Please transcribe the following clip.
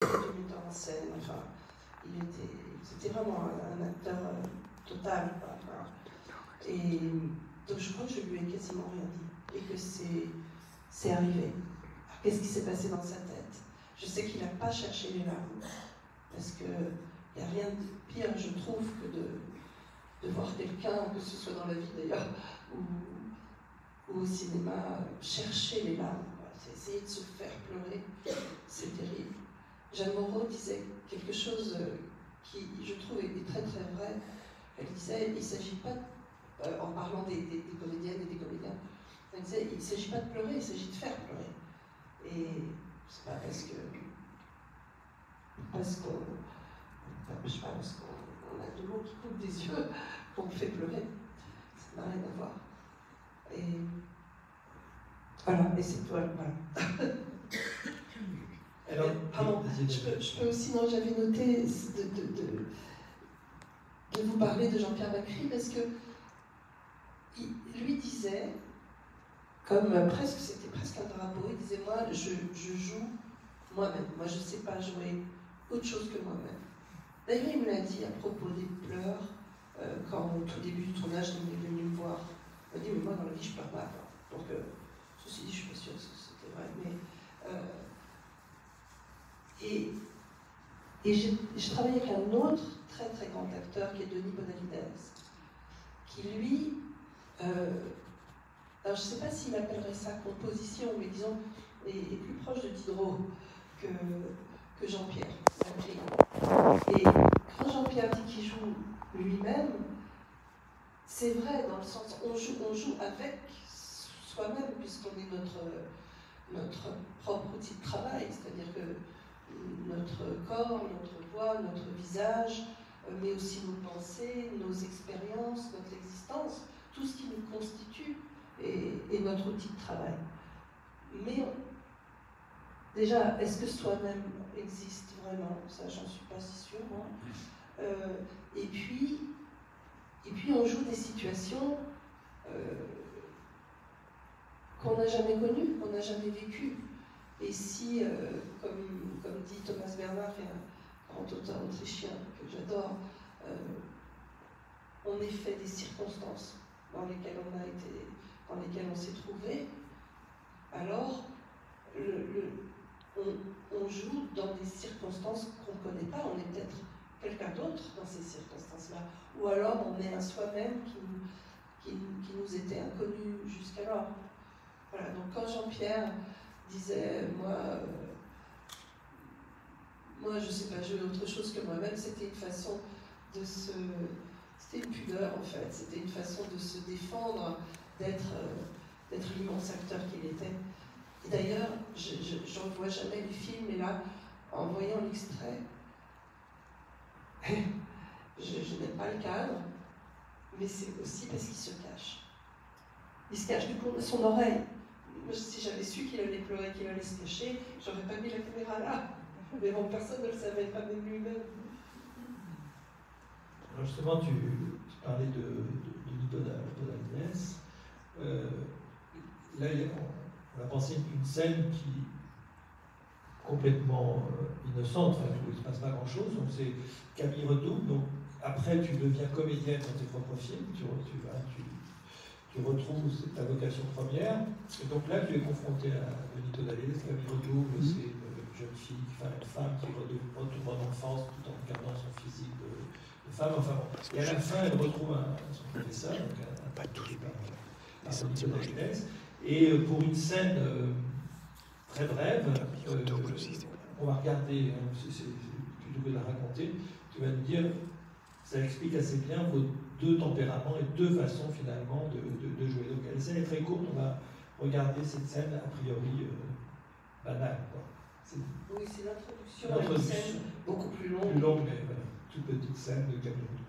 du metteur en scène, enfin, c'était vraiment un acteur total, quoi. Enfin, et donc je crois que je lui ai quasiment rien dit, et que c'est arrivé. Alors, qu'est-ce qui s'est passé dans sa tête? Je sais qu'il n'a pas cherché les larmes, parce qu'il n'y a rien de pire, je trouve, que de voir quelqu'un, que ce soit dans la vie d'ailleurs, ou au cinéma, chercher les larmes. C'est essayer de se faire pleurer, c'est terrible. Jeanne Moreau disait quelque chose qui, je trouve, est très très vrai. Elle disait, il ne s'agit pas, en parlant des comédiennes et des comédiens, elle disait, il ne s'agit pas de pleurer, il s'agit de faire pleurer. Et c'est pas parce qu'on a de l'eau qui coule des yeux qu'on fait pleurer. Ça n'a rien à voir. Et voilà, et c'est toi, voilà. Alors, pardon, je peux aussi, non, j'avais noté de vous parler de Jean-Pierre Bacri, parce que lui disait, c'était presque un drapeau, il disait, moi, je joue moi-même, moi je ne sais pas jouer autre chose que moi-même. D'ailleurs, il me l'a dit à propos des pleurs, quand au tout début du tournage, il est venu me voir. Il m'a dit, mais moi dans la vie, je ne pleure pas. Donc, ceci dit, je ne suis pas sûre que c'était vrai, mais... Et j'ai travaillé avec un autre très très grand acteur qui est Denis Bonavides, qui lui, alors je ne sais pas s'il appellerait ça composition, mais disons, est plus proche de Diderot que Jean-Pierre. Et quand Jean-Pierre dit qu'il joue lui-même, c'est vrai dans le sens on joue avec soi-même, puisqu'on est notre propre outil de travail, c'est-à-dire que notre corps, notre voix, notre visage, mais aussi nos pensées, nos expériences, notre existence, tout ce qui nous constitue est notre outil de travail. Mais déjà, est-ce que soi-même existe vraiment? Ça, j'en suis pas si sûre, moi. Et puis, on joue des situations qu'on n'a jamais connues, qu'on n'a jamais vécues. Et si, comme dit Thomas Bernhard, qui est un grand auteur autrichien que j'adore, on est fait des circonstances dans lesquelles on s'est trouvé, alors on joue dans des circonstances qu'on ne connaît pas, on est peut-être quelqu'un d'autre dans ces circonstances-là, ou alors on est un soi-même qui nous était inconnu jusqu'alors. Voilà, donc quand Jean-Pierre disait, moi je ne sais pas jouer autre chose que moi-même, c'était une façon de se... C'était une pudeur en fait, c'était une façon de se défendre, d'être l'immense acteur qu'il était. Et d'ailleurs, je ne vois jamais le film, mais là, en voyant l'extrait, je n'aime pas le cadre, mais c'est aussi parce qu'il se cache. Il se cache du coup de son oreille. Si j'avais su qu'il allait pleurer, qu'il allait se cacher, j'aurais pas mis la caméra là. Mais bon, personne ne le savait, pas même lui-même. Alors justement, tu parlais de Bonavides. Là, on a pensé une scène qui est complètement innocente, enfin, il ne se passe pas grand-chose. Donc c'est Camille Redouble. Donc après, tu deviens comédienne dans tes propres films. Tu retrouves ta vocation première. Et donc là, tu es confronté à Benito Dalles. Camille Redouble, c'est une jeune fille, une femme qui retourne en enfance tout en gardant son physique de femme. Enfin bon. Et à la fin, elle retrouve son professeur, donc un Benito Dalles. Et pour une scène très brève, on va regarder, plutôt que de la raconter, tu vas nous dire, ça explique assez bien vos deux tempéraments et deux façons finalement de jouer. Donc la scène est très courte, on va regarder cette scène a priori banale. Oui, c'est l'introduction à une scène beaucoup plus longue. Plus longue, mais voilà, toute petite scène de Camille.